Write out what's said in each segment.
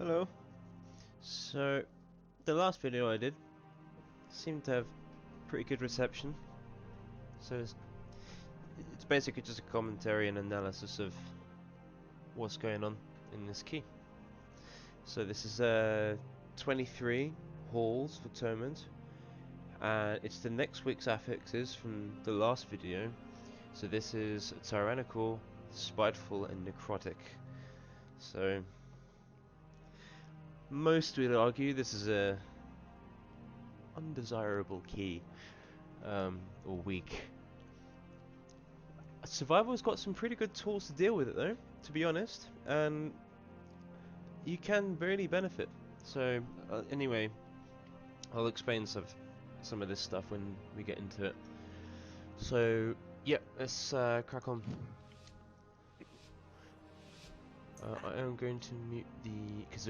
Hello. So, the last video I did seemed to have pretty good reception. So it's basically just a commentary and analysis of what's going on in this key. So this is 23 halls for Atonement, and it's the next week's affixes from the last video. So this is Tyrannical, Spiteful and Necrotic. So most would argue this is a undesirable key, or weak. Survival's got some pretty good tools to deal with it though, to be honest, and you can really benefit. So anyway, I'll explain some of this stuff when we get into it. So yeah, let's crack on. I am going to mute the, because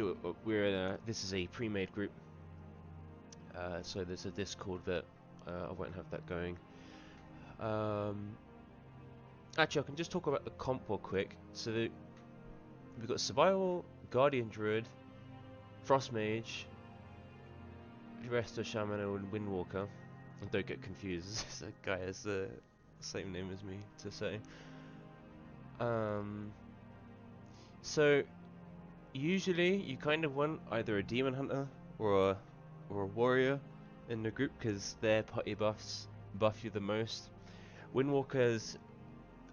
this is a pre-made group, so there's a Discord that I won't have that going. Actually, I can just talk about the comp real quick. So we've got Survival, Guardian Druid, Frost Mage, Resto Shaman, and Windwalker. Don't get confused. This guy has the same name as me to say. So usually you kind of want either a Demon Hunter or a Warrior in the group because their party buffs buff you the most. Windwalker's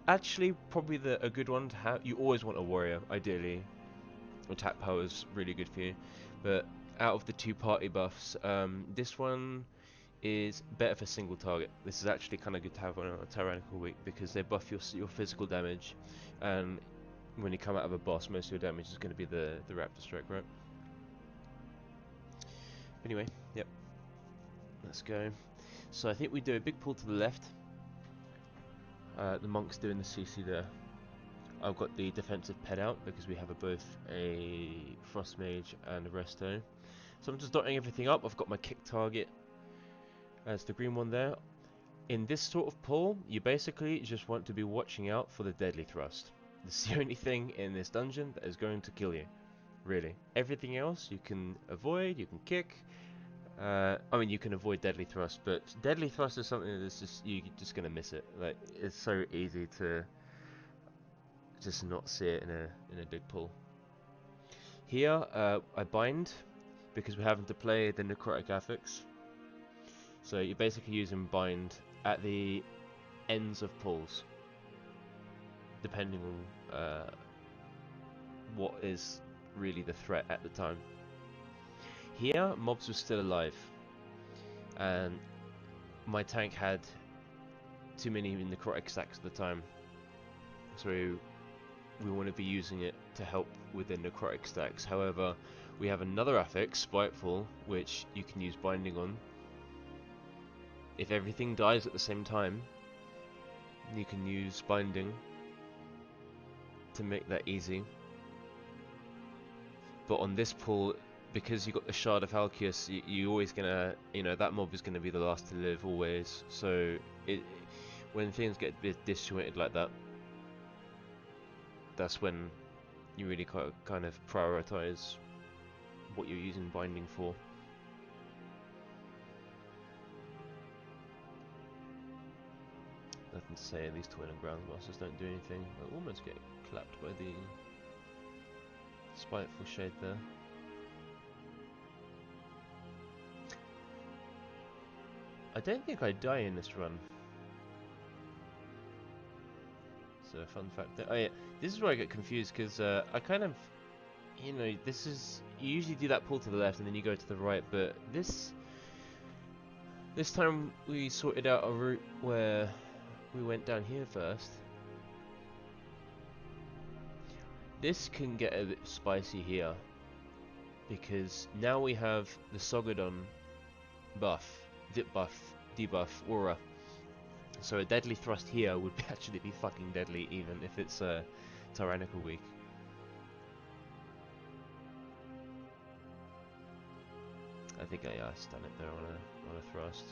actually probably a good one to have. You always want a Warrior, ideally. Attack power is really good for you, but out of the two party buffs, this one is better for single target. This is actually kind of good to have on a Tyrannical week because they buff your physical damage, and when you come out of a boss, most of your damage is going to be the Raptor Strike, right? Anyway, yep. Let's go. So I think we do a big pull to the left. The monk's doing the CC there. I've got the defensive pet out because we have both a Frost Mage and a Resto. So I'm just dotting everything up. I've got my kick target as the green one there. In this sort of pull, you basically just want to be watching out for the Deadly Thrust. It's the only thing in this dungeon that is going to kill you, really. Everything else you can avoid, you can kick. I mean, you can avoid Deadly Thrust, but Deadly Thrust is something that's just, you're just going to miss it. Like, it's so easy to just not see it in a big pull. Here, I bind, because we're having to play the Necrotic affix. So you're basically using bind at the ends of pulls, depending on what is really the threat at the time. Here, mobs were still alive, and my tank had too many necrotic stacks at the time, so we want to be using it to help with the necrotic stacks. However, we have another affix, Spiteful, which you can use binding on. If everything dies at the same time, you can use binding to make that easy. But on this pull, because you got the Shard of Halkias, you always gonna, that mob is gonna be the last to live always. So when things get a bit disjointed like that, that's when you really kind of prioritize what you're using binding for. Nothing to say, these Twin and Ground Masters don't do anything. I almost get clapped by the Spiteful Shade there. I don't think I die in this run. So fun fact there. Oh yeah, this is where I get confused because I kind of, this is, you usually do that pull to the left and then you go to the right, but this time we sorted out a route where we went down here first. This can get a bit spicy here because now we have the Sogodon buff, dip buff, debuff, aura. So a Deadly Thrust here would actually be fucking deadly even if it's a Tyrannical week. I think I stun it there on a thrust.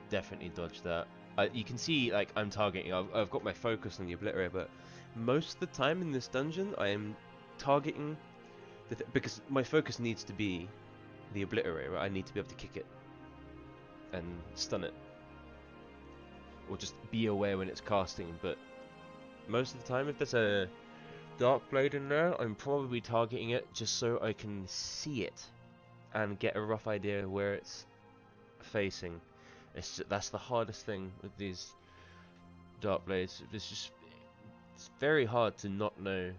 Definitely dodged that. You can see, like, I'm targeting. I've got my focus on the Obliterate, but most of the time in this dungeon, I am targeting because my focus needs to be the obliterate, right? I need to be able to kick it and stun it, or just be aware when it's casting. But most of the time, if there's a dark blade in there, I'm probably targeting it just so I can see it and get a rough idea where it's facing. That's the hardest thing with these dark blades. It's very hard to not know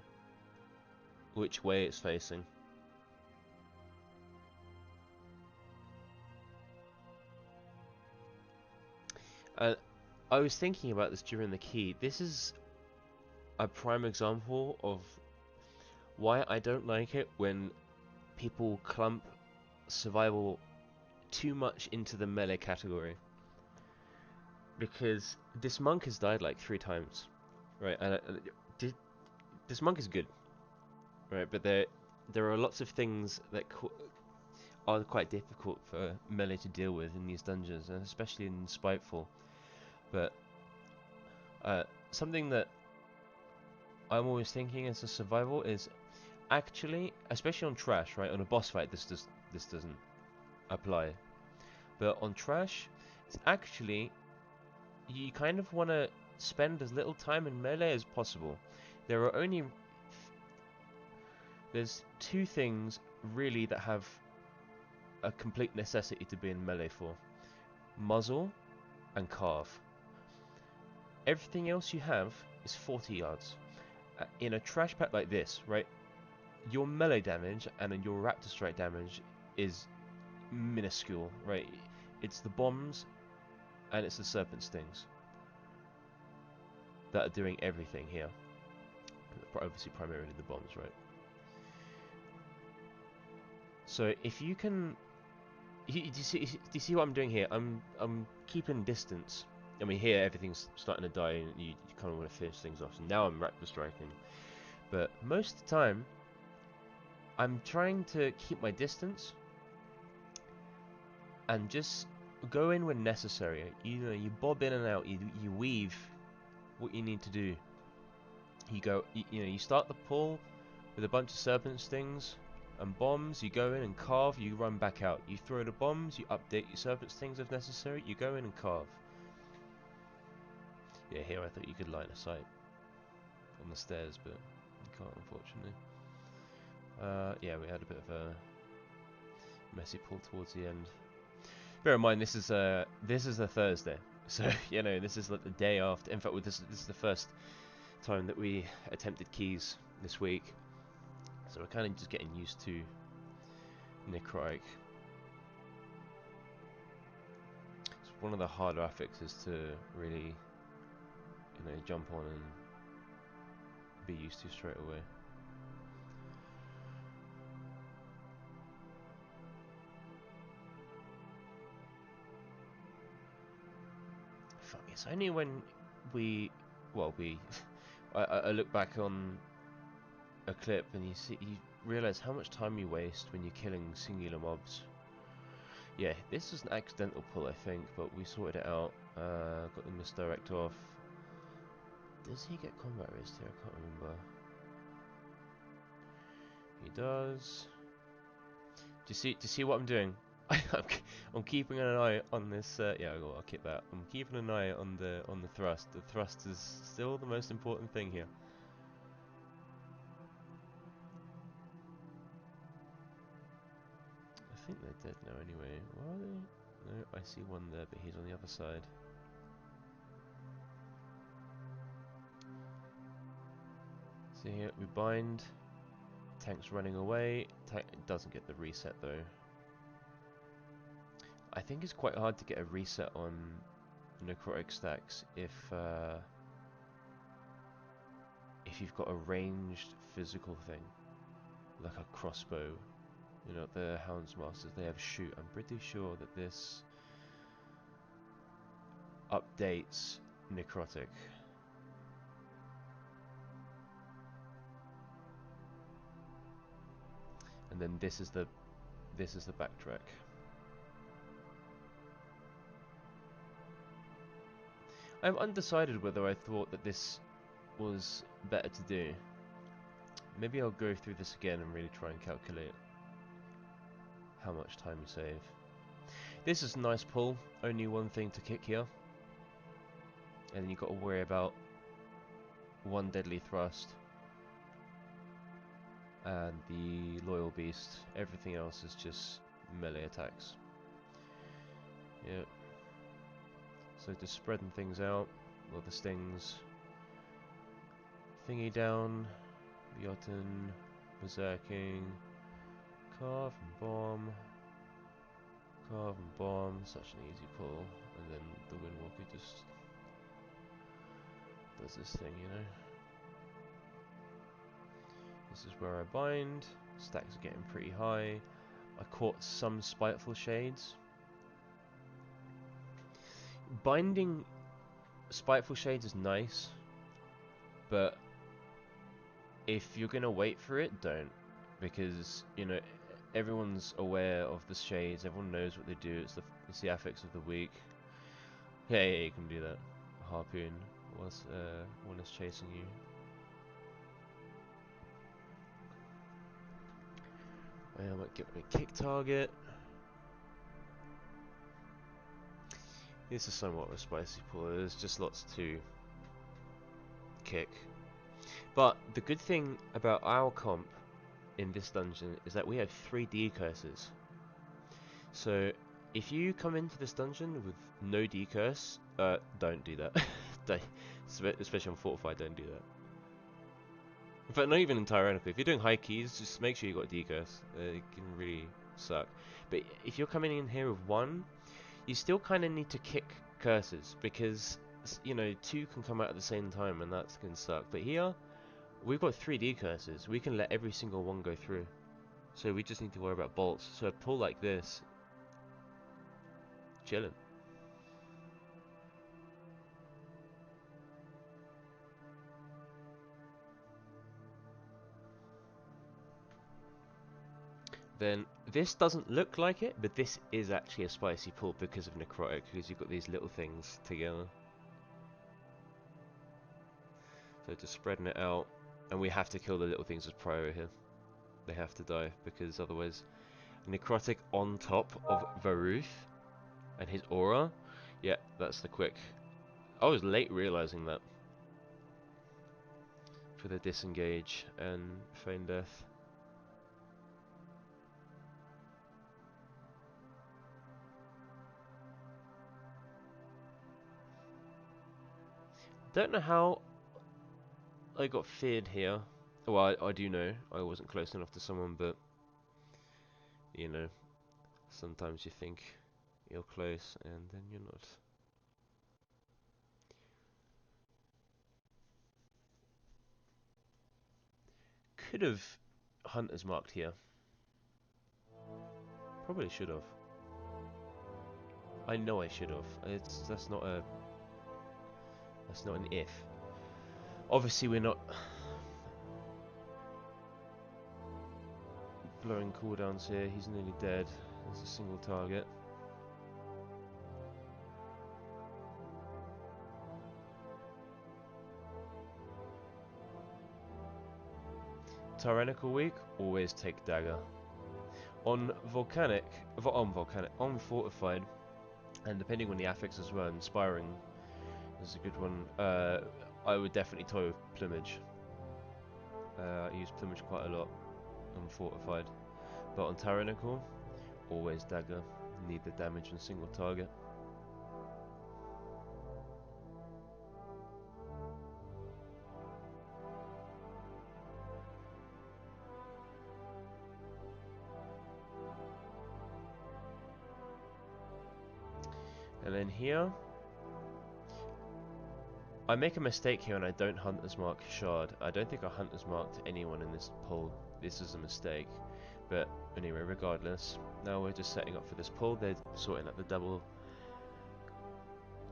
which way it's facing. I was thinking about this during the key. This is a prime example of why I don't like it when people clump survival too much into the melee category. Because this monk has died like 3 times, right? And this monk is good, right? But there are lots of things that are quite difficult for melee to deal with in these dungeons, and especially in Spiteful. But something that I'm always thinking as a survival is actually, especially on trash, right? On a boss fight, this doesn't apply, but on trash, it's actually, you kind of want to spend as little time in melee as possible. There's 2 things really that have a complete necessity to be in melee for: muzzle and carve. Everything else you have is 40 yards. In a trash pack like this, right, your melee damage and your raptor strike damage is minuscule, right? It's the bombs and it's the serpent stings that are doing everything here. Obviously primarily the bombs, right? So if you can, do you see what I'm doing here? I'm keeping distance. I mean, here everything's starting to die and you kind of want to finish things off. So now I'm raptor striking, but most of the time I'm trying to keep my distance and just go in when necessary. You know, you bob in and out, you weave what you need to do. You go, you start the pull with a bunch of serpent stings and bombs, you go in and carve, you run back out. You throw the bombs, you update your serpent stings if necessary, you go in and carve. Yeah, here I thought you could line of sight on the stairs, but you can't, unfortunately. Yeah, we had a bit of a messy pull towards the end. Bear in mind, this is a Thursday, so this is like the day after. In fact, this is the first time that we attempted keys this week, so we're kind of just getting used to necrotic. It's one of the harder affixes to really, jump on and be used to straight away. Fuck, it's only when I look back on a clip and you realise how much time you waste when you're killing singular mobs. Yeah, this was an accidental pull, I think, but we sorted it out. Got the misdirect off. Does he get combat raised here? I can't remember. He does. Do you see what I'm doing? I'm keeping an eye on this. Yeah, I'll keep that. I'm keeping an eye on the thrust. The thrust is still the most important thing here. I think they're dead now anyway. Where are they? No, I see one there, but he's on the other side. So here we bind. Tank's running away. Tank doesn't get the reset though. I think it's quite hard to get a reset on necrotic stacks if you've got a ranged physical thing, like a crossbow. The Houndsmasters, they have shoot. I'm pretty sure that this updates necrotic. And then this is the backtrack. I'm undecided whether I thought that this was better to do. Maybe I'll go through this again and really try and calculate how much time you save. This is a nice pull, only one thing to kick here. And then you've got to worry about one deadly thrust and the loyal beast. Everything else is just melee attacks. Yep. So just spreading things out. Well, the stings. Thingy down. Jotun. Berserking. Carve and bomb. Carve and bomb. Such an easy pull. And then the Windwalker just does this thing, you know. This is where I bind. Stacks are getting pretty high. I caught some Spiteful Shades. Binding Spiteful Shades is nice, but if you're gonna wait for it, don't, because you know everyone's aware of the shades. Everyone knows what they do. It's the affix of the week. Yeah, you can do that. Harpoon. What's one is chasing you? I might get a kick target. This is somewhat of a spicy pull. There's just lots to kick. But the good thing about our comp in this dungeon is that we have 3 decurses. So if you come into this dungeon with no decurse, don't do that. Especially on Fortified, don't do that. In fact, not even in Tyrannical. If you're doing high keys, just make sure you got a decurse. It can really suck. But if you're coming in here with 1, you still kind of need to kick curses, because you know 2 can come out at the same time and that can suck. But here we've got 3 decurses. We can let every single one go through, so we just need to worry about bolts. So a pull like this, chilling. Then this doesn't look like it, but this is actually a spicy pull because of Necrotic, because you've got these little things together. So just spreading it out, and we have to kill the little things as priority here. They have to die, because otherwise Necrotic on top of Varuth and his aura, yeah, that's the quick. I was late realizing that for the disengage and feign death. Don't know how I got feared here. Well, I do know I wasn't close enough to someone, but you know, sometimes you think you're close and then you're not. Could have Hunter's marked here. Probably should have. I know I should have. That's not an if. Obviously we're not blowing cooldowns here. He's nearly dead. There's a single target. Tyrannical week, always take dagger. On Fortified, and depending on the affix as well, Inspiring is a good one. I would definitely toy with Plumage. I use Plumage quite a lot on Fortified, but on Tyrannical, always dagger. Need the damage on single target. And then here, I make a mistake here and I don't Hunter's Mark Shard. I don't think I Hunter's Marked anyone in this pull. This is a mistake. But anyway, regardless, now we're just setting up for this pull. They're sorting out the double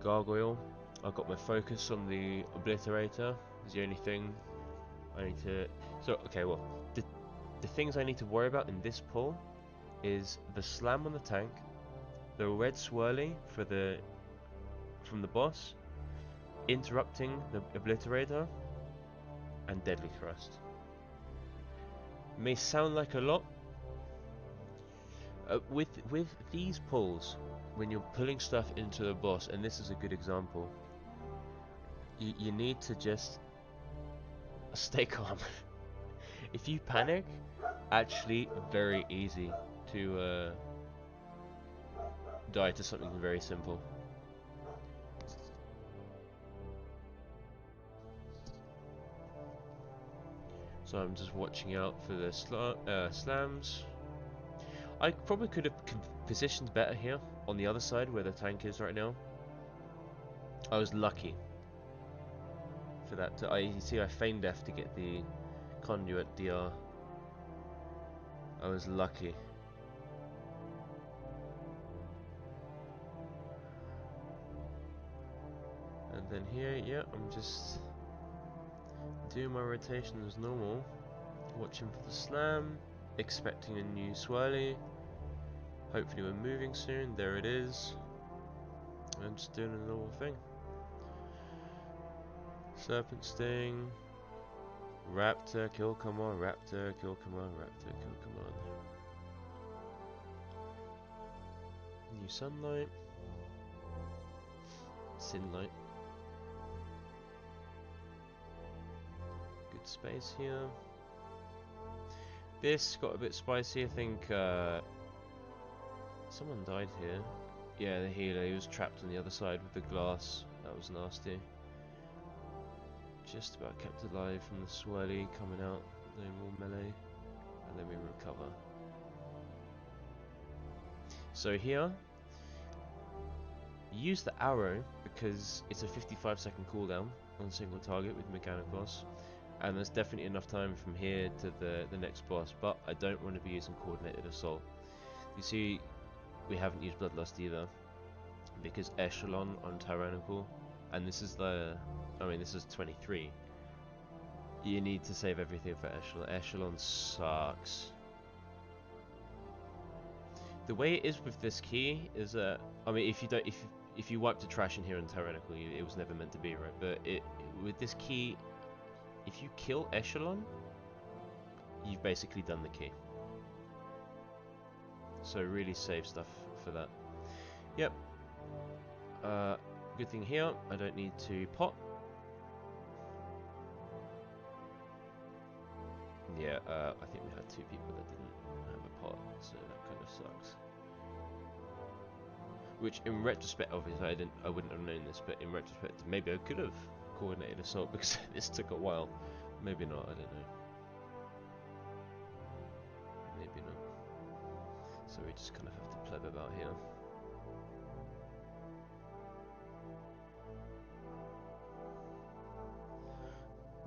gargoyle. I've got my focus on the Obliterator. Is the only thing I need to... So, okay, well, the things I need to worry about in this pull is the slam on the tank, the red swirly for from the boss, interrupting the Obliterator, and deadly thrust. May sound like a lot. With these pulls, when you're pulling stuff into the boss, and this is a good example, you need to just stay calm. If you panic, actually very easy to die to something very simple. So I'm just watching out for the slams. I probably could have positioned better here on the other side where the tank is right now. I was lucky for that. You see, I feigned death to get the conduit DR. I was lucky. And then here, yeah, I'm just doing my rotation as normal, watching for the slam, expecting a new swirly. Hopefully we're moving soon. There it is. I'm just doing a normal thing. Serpent sting, raptor, kill command, raptor, kill command, raptor, kill command. New sunlight, sinlight. Good space here. This got a bit spicy. I think someone died here. Yeah, the healer. He was trapped on the other side with the glass. That was nasty. Just about kept alive from the swirly coming out. No more melee, and then we recover. So here, use the arrow because it's a 55-second cooldown on a single target with mechanic boss, and there's definitely enough time from here to the next boss. But I don't want to be using coordinated assault. You see, we haven't used bloodlust either because echelon on Tyrannical, and this is the, I mean this is 23. You need to save everything for echelon. Echelon sucks. The way it is with this key is that, I mean, if you wipe the trash in here in Tyrannical, it was never meant to be, right? But with this key, if you kill echelon, you've basically done the key. So really save stuff for that. Yep. Good thing here, I don't need to pot. Yeah, I think we had 2 people that didn't have a pot, so that kind of sucks. Which, in retrospect, obviously I wouldn't have known this, but in retrospect, maybe I could have coordinated assault because this took a while. Maybe not, I don't know. Maybe not. So we just kind of have to pleb about here.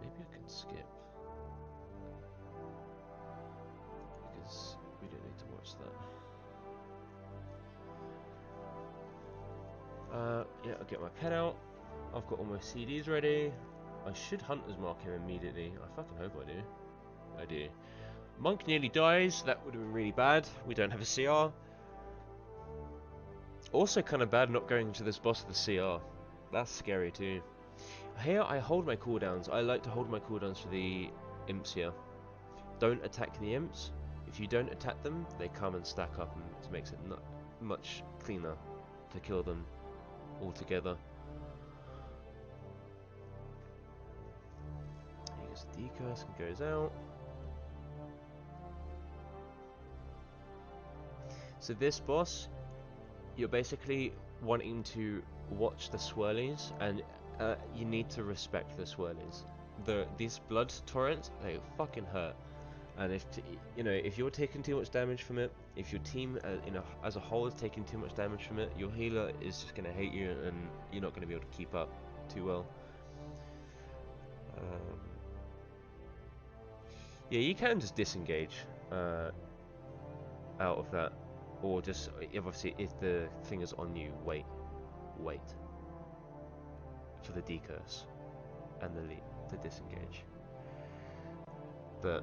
Maybe I can skip, because we don't need to watch that. Yeah, I'll get my pen out. I've got all my CDs ready. I should Hunter's Mark him immediately. I fucking hope I do. I do. Monk nearly dies. That would have been really bad. We don't have a CR. Also kind of bad not going to this boss with the CR. That's scary too. Here I hold my cooldowns. I like to hold my cooldowns for the imps here. Don't attack the imps. If you don't attack them, they come and stack up, and it makes it not much cleaner to kill them all together. He gets the decurse and goes out. So this boss, you're basically wanting to watch the swirlies, and you need to respect the swirlies. These blood torrents, they fucking hurt. And if you're taking too much damage from it, if your team as a whole is taking too much damage from it, your healer is just going to hate you, and you're not going to be able to keep up too well. Yeah, you can just disengage out of that, or just obviously if the thing is on you, wait for the decurse and the leap to disengage. But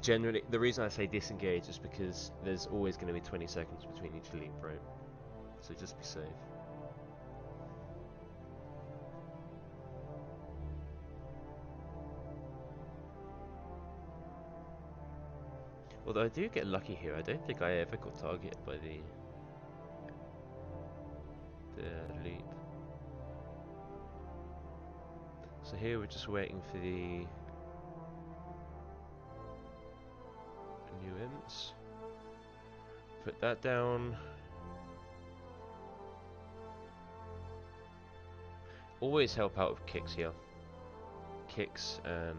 generally, the reason I say disengage is because there's always going to be 20 seconds between each leap, right? So just be safe. Although I do get lucky here, I don't think I ever got targeted by the leap. So here we're just waiting for the new imps. Put that down. Always help out with kicks here. Kicks and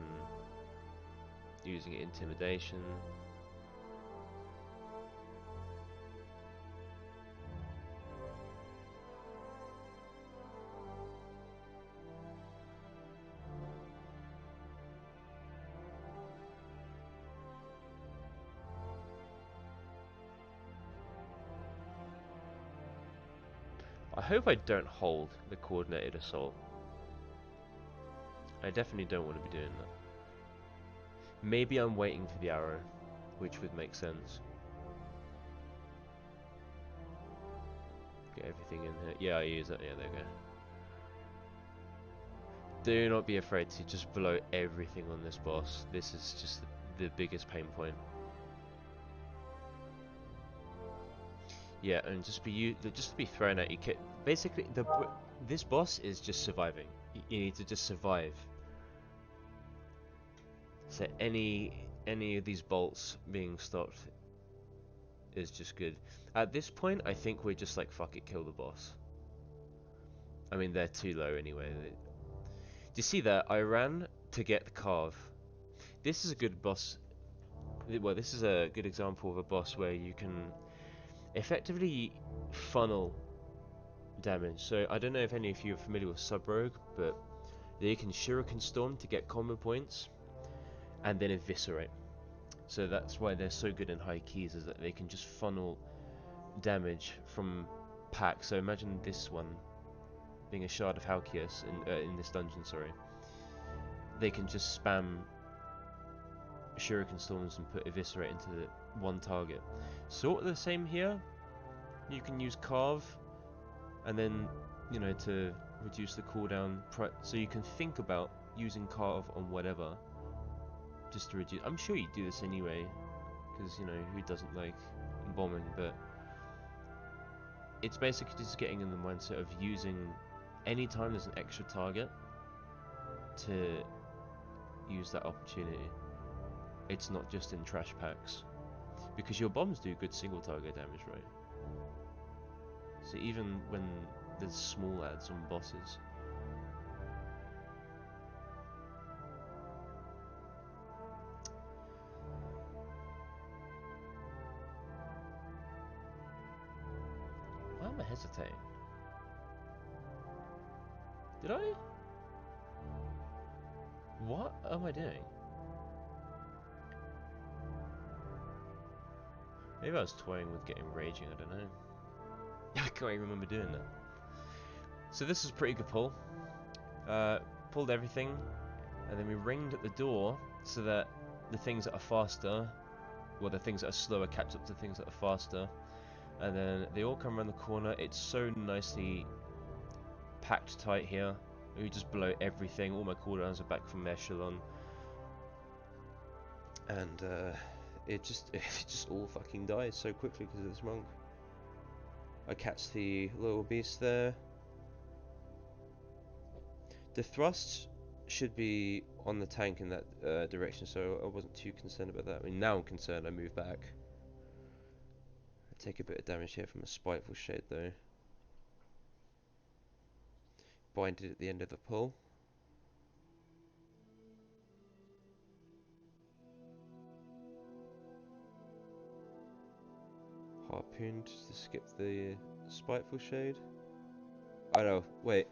using intimidation. I hope I don't hold the coordinated assault. I definitely don't want to be doing that. Maybe I'm waiting for the arrow, which would make sense. Get everything in here. Yeah, I use it. Yeah, there you go. Do not be afraid to just blow everything on this boss. This is just the biggest pain point. Yeah, and just be thrown at you. Basically, this boss is just surviving. You need to just survive. So any of these bolts being stopped is just good. At this point, I think we're just like, fuck it, kill the boss. I mean, they're too low anyway. Do you see that? I ran to get the carve. This is a good boss. Well, this is a good example of a boss where you can effectively funnel damage. So I don't know if any of you are familiar with Sub Rogue, but they can Shuriken Storm to get combo points and then eviscerate. So that's why they're so good in high keys, is that they can just funnel damage from packs. So imagine this one being a Shard of Halkias in this dungeon, sorry. They can just spam Shuriken Storms and put Eviscerate into one target. Sort of the same here. You can use Carve, and then, you know, to reduce the cooldown. So you can think about using Carve on whatever, just to reduce. I'm sure you do this anyway, because, you know, who doesn't like bombing, but it's basically just getting in the mindset of using anytime there's an extra target to use that opportunity. It's not just in trash packs, because your bombs do good single target damage, right? So even when there's small adds on bosses. Why am I hesitating? Did I? What am I doing? Maybe I was toying with getting raging, I don't know. I can't even remember doing that. So this is a pretty good pull. Pulled everything, and then we ringed at the door so that the things that are faster, well, the things that are slower catch up to things that are faster. And then they all come around the corner. It's so nicely packed tight here. We just blow everything. All my cooldowns are back from Echelon. And it just all fucking dies so quickly because of this monk. I catch the little beast there. The thrust should be on the tank in that direction, so I wasn't too concerned about that. I mean, now I'm concerned. I move back. I take a bit of damage here from a Spiteful Shade though. Binded at the end of the pull. Harpoon just to skip the Spiteful Shade. Oh no, wait.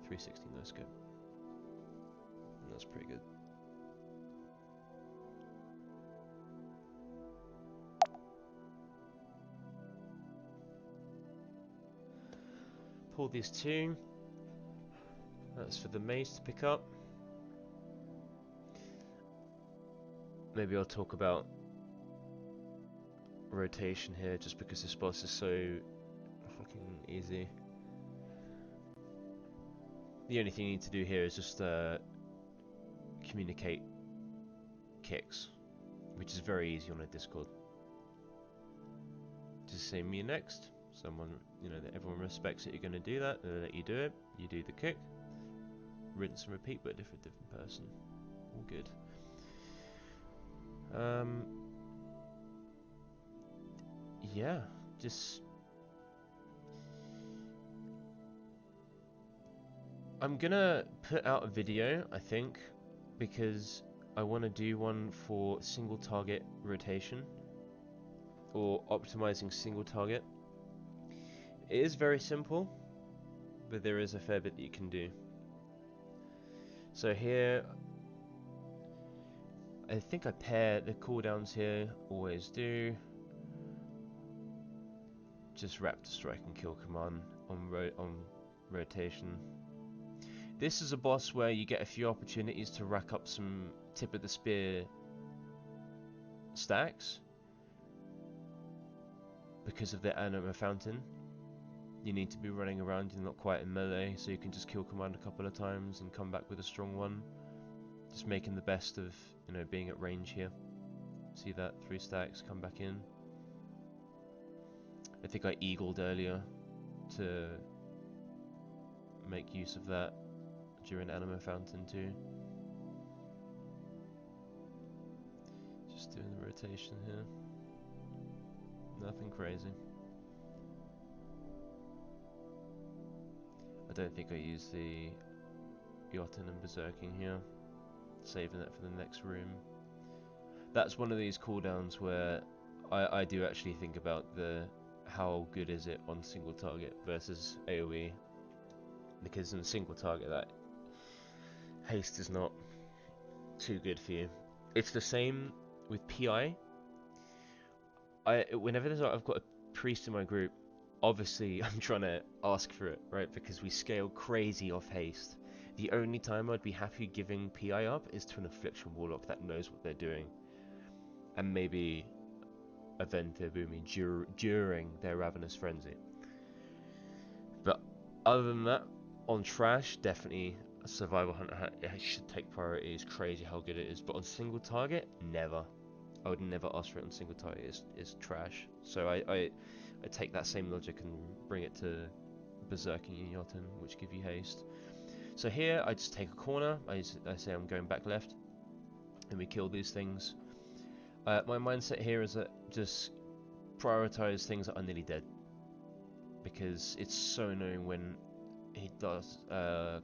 .360 no scope. That's pretty good. Pull these two. That's for the maze to pick up. Maybe I'll talk about rotation here, just because this boss is so fucking easy. The only thing you need to do here is just communicate kicks, which is very easy on a Discord. Just say me next. Someone, you know, that everyone respects that you're going to do that, they let you do it. You do the kick, rinse and repeat, but a different person. All good. Yeah, just I'm gonna put out a video, I think, because I want to do one for single target rotation or optimizing single target. It is very simple, but there is a fair bit that you can do. So here, I think I pair the cooldowns here, always do. Just Raptor Strike and Kill command on rotation. This is a boss where you get a few opportunities to rack up some tip of the spear stacks because of the Anima Fountain. You need to be running around, you're not quite in melee, so you can just kill command a couple of times and come back with a strong one. Just making the best of, you know, being at range here. See that? 3 stacks, come back in. I think I eagled earlier to make use of that during Anima Fountain too. Just doing the rotation here. Nothing crazy. I don't think I use the Jotun and Berserking here. Saving that for the next room. That's one of these cooldowns where I do actually think about how good is it on single target versus AoE. Because in single target that haste is not too good for you. It's the same with PI. Whenever I've got a priest in my group, obviously I'm trying to ask for it, right? Because we scale crazy off haste. The only time I'd be happy giving PI up is to an Affliction Warlock that knows what they're doing. And maybe a Vente Boomy during their Ravenous Frenzy. But other than that, on Trash, definitely a Survival Hunter it should take priority. It's crazy how good it is. But on single target, never. I would never ask for it on single target. It's trash. So I take that same logic and bring it to Berserking and Jotun, which give you haste. So here, I just take a corner. I say I'm going back left, and we kill these things. My mindset here is that just prioritize things that are nearly dead, because it's so annoying when he does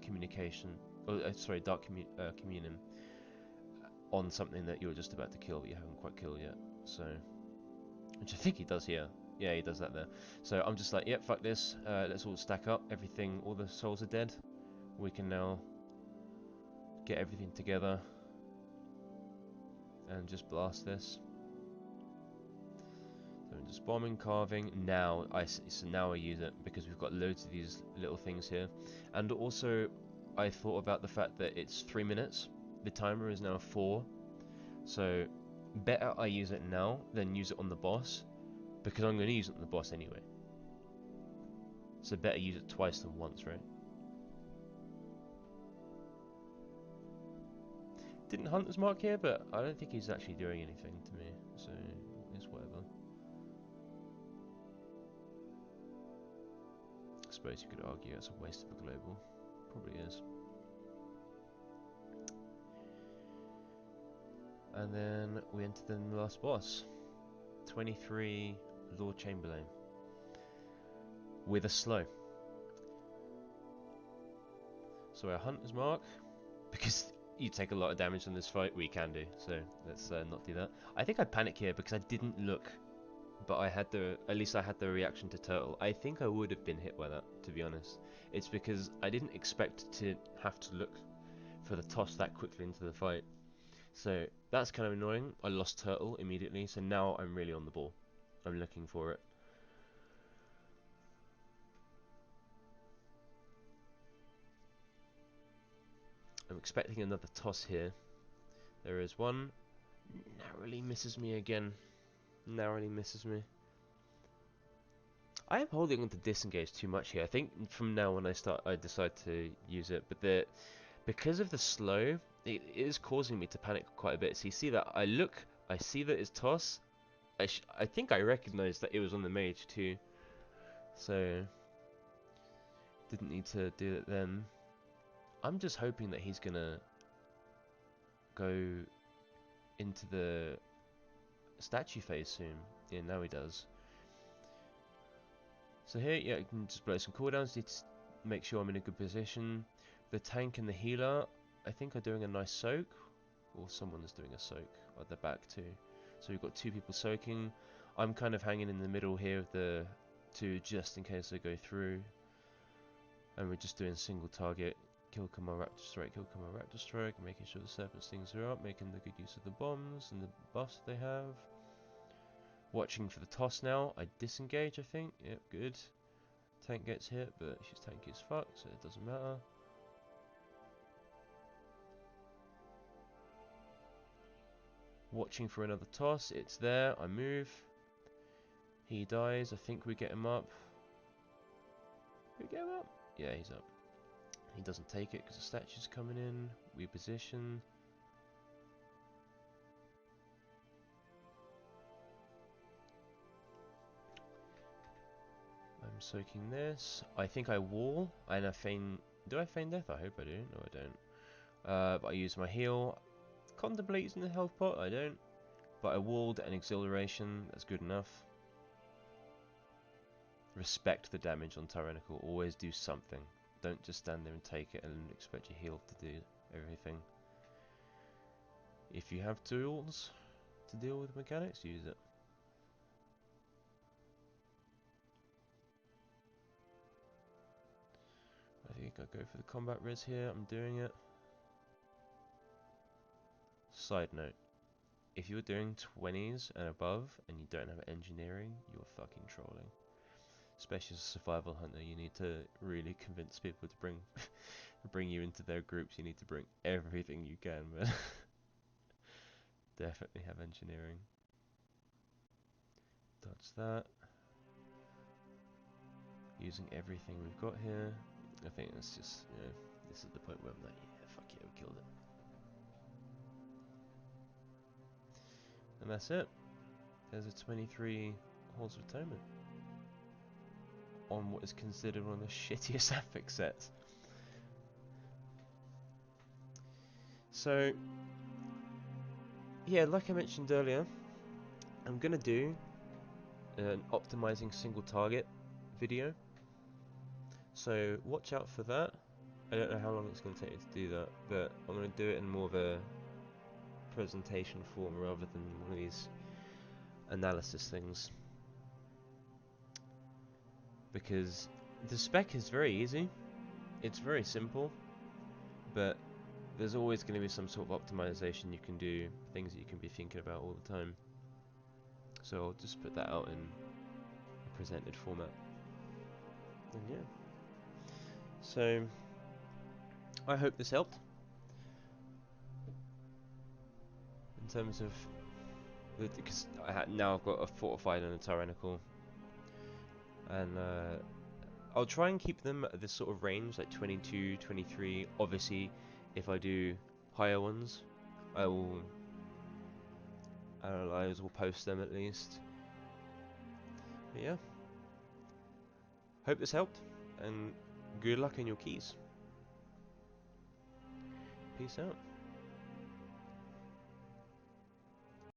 communication, or sorry, dark communion on something that you're just about to kill but you haven't quite killed yet. So, which I think he does here. Yeah, he does that there. So I'm just like, yep, fuck this. Let's all stack up. Everything, all the souls are dead. We can now get everything together and just blast this. So I'm just bombing, carving. Now I use it because we've got loads of these little things here, and also I thought about the fact that it's 3 minutes. The timer is now 4, so better I use it now than use it on the boss, because I'm going to use it on the boss anyway. So better use it twice than once, right? Didn't Hunter's Mark here, but I don't think he's actually doing anything to me, so it's whatever. I suppose you could argue it's a waste of a global. Probably is. And then we enter the last boss. 23 Lord Chamberlain. With a slow. So our Hunter's Mark, because you take a lot of damage in this fight, we can do, so let's not do that. I think I panic here because I didn't look, but I had at least I had the reaction to Turtle. I think I would have been hit by that, to be honest. It's because I didn't expect to have to look for the toss that quickly into the fight. So that's kind of annoying. I lost Turtle immediately, so now I'm really on the ball. I'm looking for it. I'm expecting another toss here. There is one. Narrowly misses me again. Narrowly misses me. I am holding on to disengage too much here. I think from now on I decide to use it, but because of the slow, it is causing me to panic quite a bit. So you see that I see that it's toss. I think I recognized that it was on the mage too, so didn't need to do it then. I'm just hoping that he's gonna go into the statue phase soon. Yeah, now he does. So here, yeah, I can just blow some cooldowns. Need to make sure I'm in a good position. The tank and the healer, I think, are doing a nice soak, or someone is doing a soak at the back too. So we've got two people soaking. I'm kind of hanging in the middle here of the two, just in case they go through. And we're just doing single target. Kill Kama Raptor Strike, kill Kama Raptor Strike, making sure the Serpent Stings are up, making the good use of the bombs and the buffs they have. Watching for the toss now. I disengage, I think. Yep, good. Tank gets hit, but she's tanky as fuck, so it doesn't matter. Watching for another toss. It's there. I move. He dies. I think we get him up. We get him up? Yeah, he's up. He doesn't take it because the statue's coming in. We position. I'm soaking this. I think I wall and I feign. Do I feign death? I hope I do. No, I don't. But I use my heal. Contemplate using the health pot. I don't. But I walled an exhilaration. That's good enough. Respect the damage on Tyrannical. Always do something. Don't just stand there and take it and expect your heal to do everything. If you have tools to deal with mechanics, use it. I think I'll go for the combat res here. I'm doing it. Side note. If you're doing 20s and above and you don't have engineering, you're fucking trolling. Especially as a survival hunter, you need to really convince people to bring you into their groups. You need to bring everything you can, but definitely have engineering. Dodge that. Using everything we've got here. I think it's just, you know, this is the point where I'm like, yeah, fuck yeah, we killed it. And that's it. There's a 23 Halls of Atonement on what is considered one of the shittiest affix sets. So, yeah, like I mentioned earlier, I'm gonna do an optimizing single target video. So watch out for that. I don't know how long it's going to take me to do that, but I'm going to do it in more of a presentation form rather than one of these analysis things. Because the spec is very easy, it's very simple, but there's always going to be some sort of optimization you can do, things that you can be thinking about all the time. So I'll just put that out in a presented format. And yeah. So I hope this helped. In terms of, because now I've got a fortified and a tyrannical, and I'll try and keep them at this sort of range, like 22, 23. Obviously, if I do higher ones, I will analyze or post them at least. But yeah, hope this helped, and good luck in your keys. Peace out.